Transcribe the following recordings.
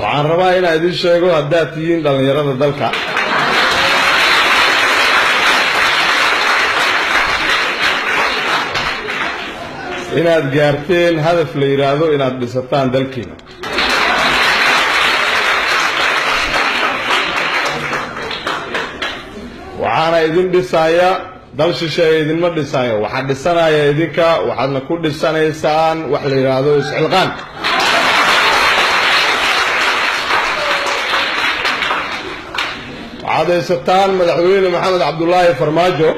waxaan rabaa inaan idin sheego haddaad tihiin dhallinyarada dalka inaad gaarteen hadaf la yiraahdo inaad dhisataan dalkiina waxaana idin dhisaya dal shisheeye idinma dhisayo waxaa dhisanaya idinka waxaadna ku dhisanaysaan wax la yiraahdo isxilqaan waxaad haysataan madaxweyne maxamed cabdullaahi farmaajo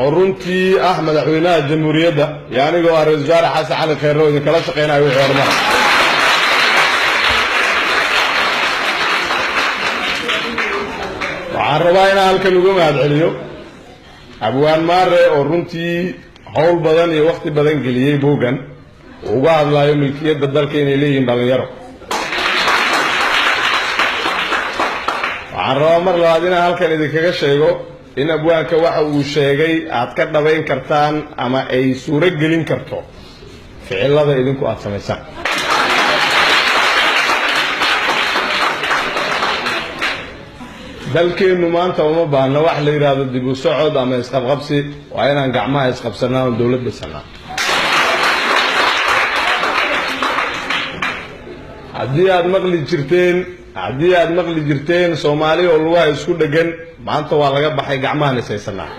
oo runtii ah madaxweynaha jamhuuriyadda iyo anigoo ah ra-iisul wasaare xasan cali kheyre oo idinkala shaqaynayo wixii horumar waxaan rabaa inaan halkan uga mahadceliyo abwaan maare oo runtii hawl badan iyo waqti badan geliyey buuggan uga hadlayo milkiyadda dalka inay leeyihiin dhallinyaro waxaan rabaa mar labaad inaan halkan idinkaga sheego in abwaanka waxa uu sheegay aad ka dhabayn kartaan ama ay suuro gelin karto ficilada idinku aad samaysaan dalkeennu maanta uma baahna wax la yiraahdo dib u socod ama isqabqabsi waa inaan gacmaha isqabsanaa oo dawlad dhisanaa haddii aad maqli jirteen Soomaali oo lugaha isku dhagan maanta waa laga baxay gacmaha nisaysanaa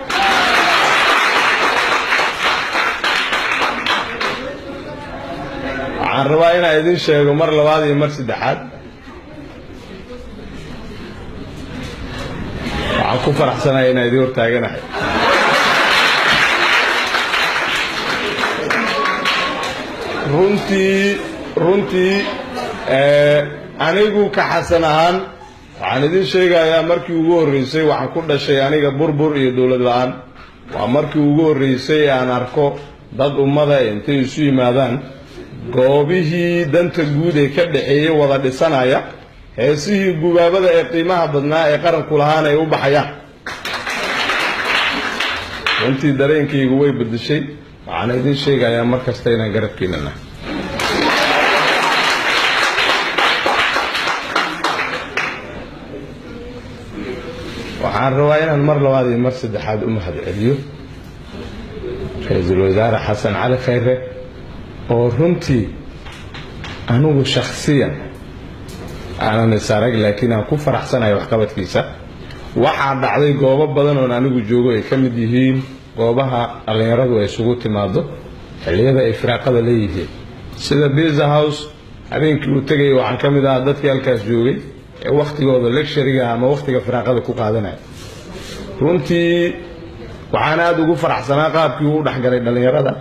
waxaan rabaa inaan idin sheego mar labaad iyo mar saddexaad waxaan ku faraxsanahay inaan idin hortaaganahay runtii anigu ka xasan ahaan waxaan idin sheegayaa markii ugu horreysay waxaan ku dhashay aniga burbur iyo dawlad la'aan waa markii ugu horreysay aan arko dad ummada intay isu yimaadaan goobihii danta guud ee ka dhaxeeyay wada dhisanaya heesihii gubaabada ee qiimaha badnaa ee qaranku lahaan ay u baxayaan runtii dareenkaygu way bedeshay waxaan idin sheegayaa mar kasta inaan garabkiina nahay waxaan rabaa inaan mar labaad iyo mar saddexaad u mahadceliyo ra-iisul wasaare xasan cali kheyre oo runtii anigu shakhsiyan aanan is arag laakiin aan ku faraxsanahay waxqabadkiisa waxaa dhacday goobo badan oon anigu joogo ay ka mid yihiin goobaha dhallinyaradu ay isugu timaado xilliyada ay firaaqada leeyihiin sida Pizza House habeenkii uu tegay waxaan ka mid ahaa dadkii halkaas joogay ee waqtigooda lecture-ga ama waqtiga firaaqada ku qaadanaya runtii waxaan aad ugu faraxsanaa qaabkii uu dhaxgalay dhallinyarada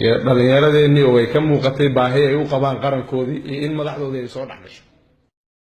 iyo dhallinyaradeenii oo ay ka muuqatay baahi ay u qabaan qarankoodii iyo in madaxdoodii ay soo dhaxgasho